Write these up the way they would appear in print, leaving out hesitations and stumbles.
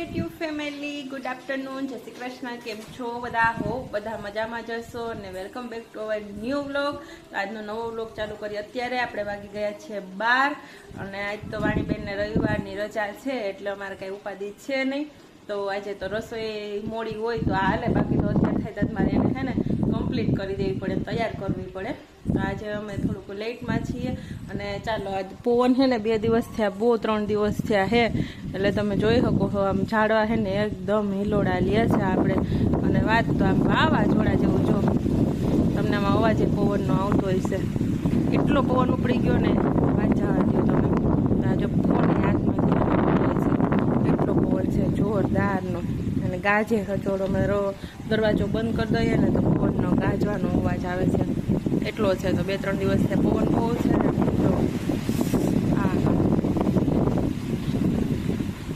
YouTube family, good afternoon, જય શ્રી કૃષ્ણ. કેમ છો બધા? હોપ બધા મજામાં જશો અને welcome back to our new vlog. આજનો નવો વ્લોગ ચાલુ કરી. અત્યારે આપણે વાગી ગયા છે 12 અને આજ તો વાણીબેનને રવિવારની રજા છે એટલે અમારે કંઈ ઉપાધિ છે નહીં. તો આજે તો રસોઈ મોડી હોય તો હાલે, બાકી તો અત્યારે થાય તો મારે એને છે ને કમ્પ્લીટ કરી દેવી પડે, તૈયાર કરવી પડે. તો આજે અમે થોડુંક લેટમાં છીએ અને ચાલો આજ પવન છે ને 2 દિવસ થયા, બહુ 3 દિવસ થયા હે એટલે તમે જોઈ શકો છો આમ ઝાડવા છે ને એકદમ હિલોડા લે છે આપણે. અને વાત તો આમ વાવાઝોડા જેવું, જો તમને આમાં અવાજ પવનનો આવતો હોય છે, એટલો પવન ઉપડી ગયો ને વાત જવા દો તમે. જો ફોન હાથમાં એટલો પવન છે જોરદારનો અને ગાજે હચોડો. અમે દરવાજો બંધ કરી દઈએ ને તો પવનનો ગાજવાનો અવાજ આવે છે એટલો છે. તો 2-3 દિવસથી પવન બહુ છે ને, હા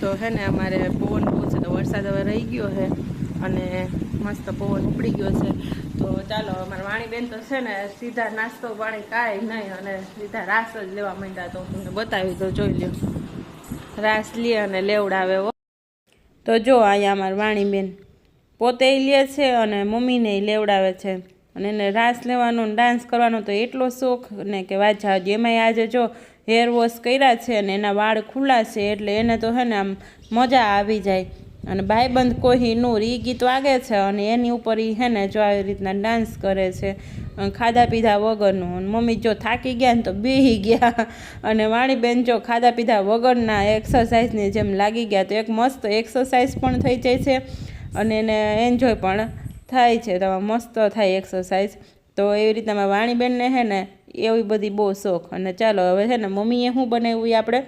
તો હે ને અમારે પવન બહુ છે તો વરસાદ હવે રહી ગયો છે અને મસ્ત પવન ઉપડી ગયો છે. તો ચાલો અમારા વાણીબેન તો છે ને સીધા નાસ્તો પાણી કાંઈ નહીં અને સીધા રાસ જ લેવા માંડ્યા. તો તમને બતાવી દો, જોઈ લો રાસ લે અને લેવડાવે. તો જો અહીંયા અમારા વાણીબેન પોતે લે છે અને મમ્મીને લેવડાવે છે અને એને રાસ લેવાનો ડાન્સ કરવાનો તો એટલો શોખ ને કે વાત જાવ. એમાંય આજે જો હેર વોશ કર્યા છે અને એના વાળ ખુલ્લા છે એટલે એને તો હે ને આમ મજા આવી જાય. અને ભાઈબંધ કોહિનૂર એ ગીત વાગે છે અને એની ઉપર એ હે ને જો આવી રીતના ડાન્સ કરે છે ખાધા પીધા વગરનું. અને મમ્મી જો થાકી ગયા ને તો બેહી ગયા અને વાણીબેન જો ખાધા પીધા વગરના એક્સરસાઇઝની જેમ લાગી ગયા. તો એક મસ્ત એક્સરસાઇઝ પણ થઈ જાય છે અને એને એન્જોય પણ થાય છે, તો મસ્ત થાય એક્સરસાઇઝ. તો એવી રીતે અમે વાણીબેનને હે ને એવી બધી બહુ શોખ. અને ચાલો હવે છે ને મમ્મીએ શું બનાવ્યું એ આપણે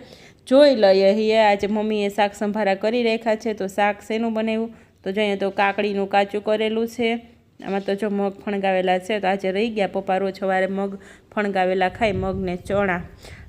જોઈ લઈએ. આજે મમ્મીએ શાક સંભારા કરી રાખ્યા છે. તો શાક શેનું બનાવ્યું તો જોઈએ તો કાકડીનું કાચું કરેલું છે. આમાં તો જો મગ ફણગાવેલા છે. તો આજે રહી ગયા, પપ્પા રોજ સવારે મગ ફણગાવેલા ખાય, મગને ચણા.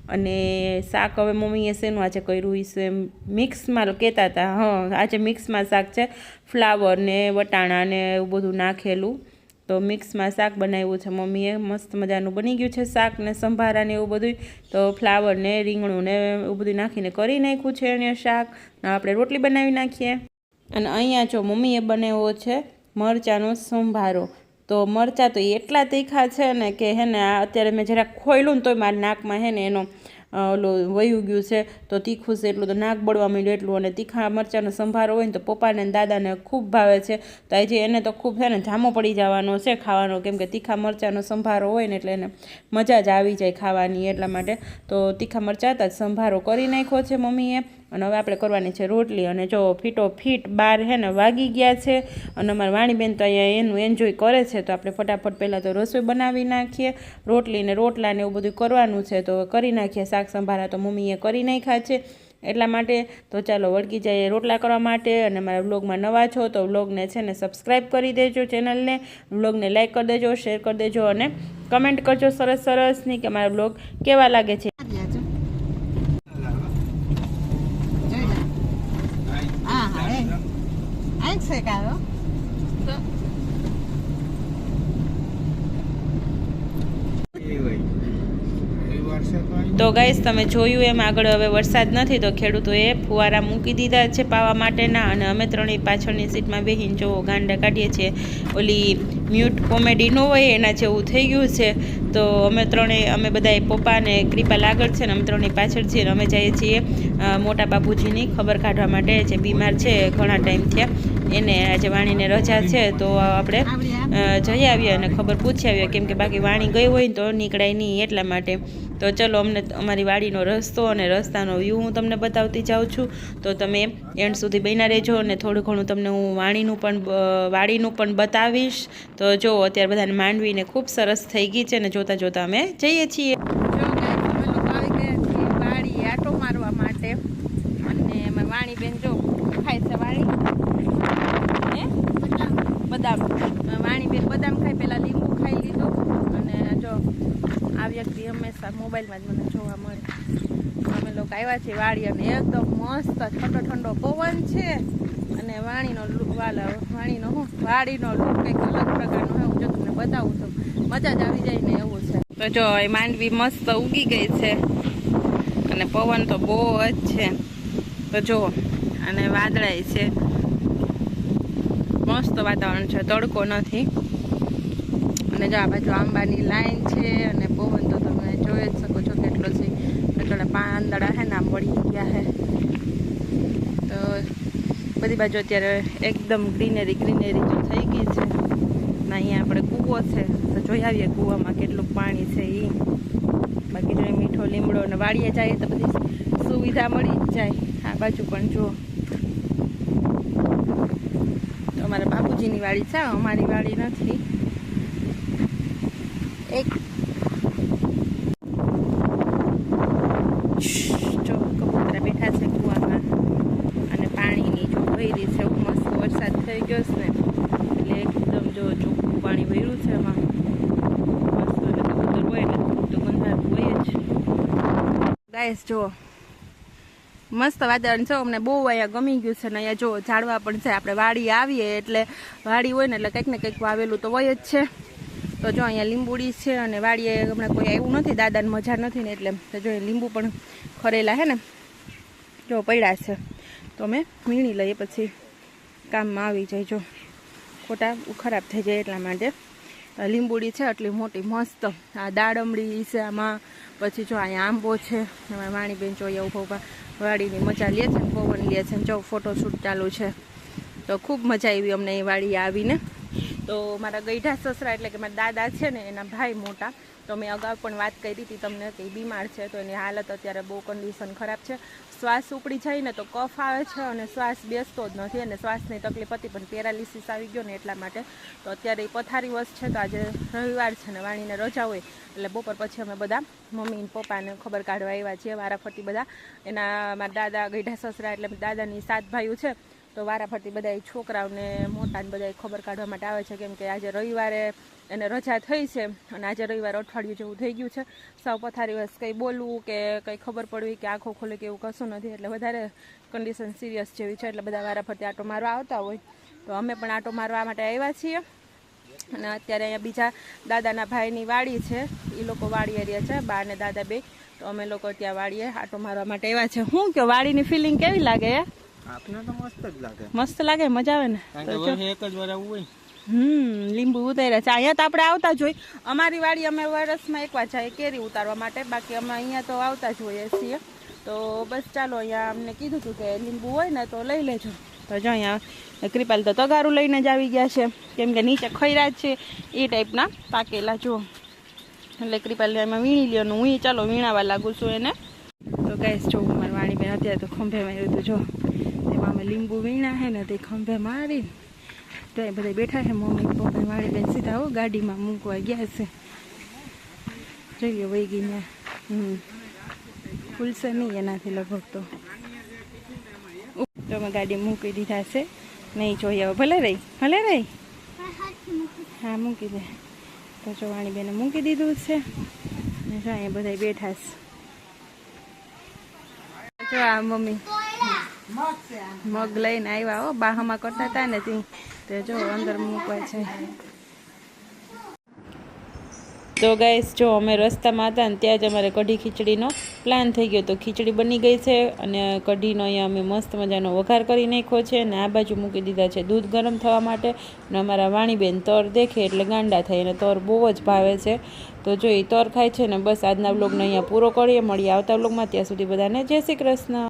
અને શાક હવે મમ્મીએ શેનું આજે કર્યું છે મિક્સમાં કહેતા હતા. હા, આજે મિક્સમાં શાક છે, ફ્લાવર ને વટાણા ને એવું બધું નાખેલું. તો મિક્સમાં શાક બનાવ્યું છે મમ્મીએ, મસ્ત મજાનું બની ગયું છે શાક ને સંભારા ને એવું બધું. તો ફ્લાવર ને રીંગણું ને એવું બધું નાખીને કરી નાખ્યું છે એને શાક. આપણે રોટલી બનાવી નાખીએ. અને અહીંયા જો મમ્મીએ બનાવ્યો છે મરચાંનો સંભારો. તો મરચાં તો એટલા તીખા છે ને કે હે ને અત્યારે મેં જરાક ખોયલું ને તોય મારા નાકમાં હે ને એનો ઓલો વયું ગયું છે. તો તીખું છે એટલું, તો નાક બળવા માંડ્યું એટલું. અને તીખા મરચાંનો સંભારો હોય ને તો પપ્પાને અને દાદાને ખૂબ ભાવે છે. તો આજે એને તો ખૂબ છે ને જામો પડી જવાનો છે ખાવાનો, કેમ કે તીખા મરચાંનો સંભારો હોય ને એટલે એને મજા જ આવી જાય ખાવાની એટલા માટે. તો તીખા મરચાં હતા, સંભારો કરી નાખ્યો છે મમ્મીએ. અને હવે આપણે કરવાની છે રોટલી. અને જો ફીટો ફીટ 12 હે ને વાગી ગયા છે અને અમારી વાણીબેન તો અહીંયા એનું એન્જોય કરે છે. તો આપણે ફટાફટ પહેલાં તો રસોઈ બનાવી નાખીએ, રોટલી ને રોટલા ને એવું બધું કરવાનું છે તો કરી નાખીએ. શાક સંભારા તો મમ્મીએ કરી નાખ્યા છે એટલા માટે. તો ચાલો વળગી જઈએ રોટલા કરવા માટે. અને મારા વ્લોગમાં નવા છો તો વ્લોગને છે ને સબસ્ક્રાઈબ કરી દેજો ચેનલને, વ્લોગને લાઈક કરી દેજો, શેર કરી દેજો અને કમેન્ટ કરજો સરસ સરસની કે મારા વ્લોગ કેવા લાગે છે. તો ગાઈસ તમે જોયું એમ આગળ હવે વરસાદ નથી તો ખેડૂતોએ ફુવારા મૂકી દીધા છે પાવા માટેના. અને અમે ત્રણેય પાછળની સીટમાં બેહીને જો ગાંડા કાઢીએ છીએ. ઓલી મ્યુટ કોમેડી ન હોય એના જેવું થઈ ગયું છે. તો અમે બધાએ પપ્પાને કૃપાલ આગળ છે ને અમે ત્રણેય પાછળ છીએ. અમે જઈએ છીએ મોટા બાપુજીની ખબર કાઢવા માટે, જે બીમાર છે ઘણા ટાઈમ થયા. એને આજે વાણીને રજા છે તો આપણે જઈ આવીએ અને ખબર પૂછી આવીએ, કેમ કે બાકી વાણી ગઈ હોય ને તો નીકળાય નહીં એટલા માટે. તો ચલો અમને અમારી વાડીનો રસ્તો અને રસ્તાનો વ્યૂ હું તમને બતાવતી જાઉં છું. તો તમે એન્ડ સુધી બન્યા રહેજો અને થોડું ઘણું તમને હું વાડીનું પણ બતાવીશ. તો જો અત્યારે બધાને માંડવીને ખૂબ સરસ થઈ ગઈ છે અને જોતાં જોતાં અમે જઈએ છીએ. જો અમે લોકો આવી ગયા છીએ વાડી આટો મારવા માટે. અને અમારી વાણીબેન જો ખાય છે વાડી બદામ. વાણીબેન બદામ ખાય, પહેલાં લીંબુ ખાઈ લીધું. અને જો આ વ્યક્તિ હંમેશા મોબાઈલમાં જ મને જોવા મળે. અમે લોકો આવ્યા છીએ વાડી અને એકદમ મસ્ત ઠંડો ઠંડો પવન છે. અને વાડીનો લુક કંઈક અલગ પ્રકારનો હોય. હું જો તમને બતાવું તો મજા જ આવી જાય ને એવું છે. તો જો એ માંડવી મસ્ત ઉગી ગઈ છે અને પવન તો બહુ જ છે. તો જુઓ અને વાદળાય છે, મસ્ત વાતાવરણ છે, તડકો નથી. અને જો આ બાજુ આંબાની લાઈન છે અને પવન તો તમે જોઈ જ શકો છો કેટલો છે. એટલા પાંદડા છે ને આમ વળી ગયા છે. તો બધી બાજુ અત્યારે એકદમ ગ્રીનરી જો થઈ ગઈ છે. ને અહીંયા આપણે કૂવો છે તો જોઈ આવીએ કૂવામાં કેટલું પાણી છે એ. બાકી જો મીઠો લીમડો અને વાડીએ જાય તો બધી સુવિધા મળી જ જાય. આ બાજુ પણ જુઓ તો અમારા બાપુજીની વાડી છે, અમારી વાડી નથી. એક જો કબૂતરા બેઠા છે કૂવામાં અને પાણીની જો ભરી છે. મસ્ત વરસાદ થઈ ગયો છે ને એટલે એકદમ જો ચોખ્ખું પાણી ભર્યું છે એમાં. મસ્ત અને કબૂતર હોય ને તો ગંધારું હોય જ. ગાઈસ જો મસ્ત વાતાવરણ છે, અમને બહુ અહીંયા ગમી ગયું છે. ને અહીંયા જો ઝાડવા પણ છે. આપણે વાડી આવીએ એટલે વાડી હોય ને એટલે કંઈક ને કંઈક વાવેલું તો હોય જ છે. તો જો અહીંયા લીંબુડી છે અને વાડીએ હમણાં કોઈ આવ્યું નથી, દાદાને મજા નથી ને એટલે તો જો લીંબુ પણ ખરેલા છે ને જો પડ્યા છે. તો અમે વીણી લઈએ પછી કામમાં આવી જાય. જો ખોટા ખરાબ થઈ જાય એટલા માટે. લીંબુડી છે એટલી મોટી મસ્ત. આ દાડમડી છે આમાં. પછી જો અહીંયા આંબો છે. અમારા વાણીબેન જો અહીંયા ઊભા વાડીની મજા લે છે ને પવન લે છે ને જો ફોટોશૂટ ચાલુ છે. તો ખૂબ મજા આવી અમને એ વાડીએ આવીને. તો મારા ગઈઢા સસરા એટલે કે મારા દાદા છે ને એના ભાઈ મોટા, તો મેં અગાઉ પણ વાત કરી હતી તમને કે બીમાર છે. તો એની હાલત અત્યારે બહુ કન્ડિશન ખરાબ છે. શ્વાસ ઉપડી જાય ને તો કફ આવે છે અને શ્વાસ બેસતો જ નથી અને શ્વાસની તકલીફ હતી પણ પેરાલિસિસ આવી ગયો ને એટલા માટે. તો અત્યારે એ પથારી વસ છે. તો આજે રવિવાર છે ને વાણીને રજા હોય એટલે બપોર પછી અમે બધા મમ્મી પપ્પાને ખબર કાઢવા આવ્યા છીએ વારાફરતી બધા. એના મારા દાદા ગઈઢા સસરા એટલે દાદાની 7 ભાઈઓ છે. તો વારાફરતી બધા છોકરાઓને મોટાને બધા ખબર કાઢવા માટે આવે છે. કેમ કે આજે રવિવારે એને રજા થઈ છે અને આજે રવિવારે અઠવાડિયું જેવું થઈ ગયું છે. સાવ પથારી વસ કંઈ બોલવું કે કંઈ ખબર પડવી કે આંખો ખોલે કે એવું કશું નથી. એટલે વધારે કન્ડિશન સિરિયસ જેવી છે એટલે બધા વારાફરતી આંટો મારવા આવતા હોય. તો અમે પણ આંટો મારવા માટે આવ્યા છીએ. અને અત્યારે અહીંયા બીજા દાદાના ભાઈની વાડી છે, એ લોકો વાડી એરિયા છે, બા અને દાદા બે. તો અમે લોકો ત્યાં વાડીએ આંટો મારવા માટે આવ્યા છે. શું કહો વાડીની ફિલિંગ કેવી લાગે? આપને તો મસ્ત જ લાગે. મસ્ત લાગે, મજા આવે ને. એક જ વાર આવું હોય. લીંબુ ઉતાર્યા છે. અહીંયા તો આપણે આવતા જ હોય. અમારી વાડી અમે વર્ષમાં એકવાર જાય કેરી ઉતારવા માટે. બાકી અમે અહીંયા તો આવતા જ હોઈએ છીએ. તો બસ ચાલો અહીંયા અમને કીધું હતું કે લીંબુ હોય ને તો લઈ લેજો. તો જો અહીંયા કૃપાલ તો તગારું લઈને જ આવી ગયા છે. કેમ કે નીચે ખૈરા જ છે એ ટાઈપના પાકેલા જો. એટલે કૃપાલ એમાં વીણી લ્યો. હું ચાલો વીણાવા લાગુ છું એને. તો ગાઈસ જો મારી વાણીબેન અત્યારે તો ખંભે માર્યું હતું જો. એમાં અમે લીંબુ વીણા છે ને તે ખંભે મારી. તો એ બધા બેઠા છે મમ્મી પપ્પા વાણીબેન સીધા હો ગાડીમાં મૂકવા ગયા છે. જોઈએ વહી ગઈ ને ખુલશે નહીં એનાથી લગભગ. તો અમે ગાડી મૂકી દીધા છે. નહીં જોઈએ હવે ભલે રહી હા મૂકી દે. તો જો વાણીબેને મૂકી દીધું છે ને જો અહીંયા બધા બેઠા છે. જો આ મમ્મી મગ લઈને આવ્યા હો. બાહામાં કરતા હતા ને તે જો અંદર મૂકવા છે. તો ગાઈસ જો અમે રસ્તામાં હતા ને ત્યાં જ અમારે કઢી ખીચડીનો પ્લાન થઈ ગયો. તો ખીચડી બની ગઈ છે અને કઢીનો અહીંયા અમે મસ્ત મજાનો વઘાર કરી નાખ્યો છે. અને આ બાજુ મૂકી દીધા છે દૂધ ગરમ થવા માટે. અને અમારા વાણીબેન તર દેખે એટલે ગાંડા થાય અને તર બહુ જ ભાવે છે. તો જો એ તર ખાય છે ને. બસ આજના વ્લોગને અહીંયા પૂરો કરીએ. મળીએ આવતા વ્લોગમાં. ત્યાં સુધી બધાને જય શ્રી કૃષ્ણ.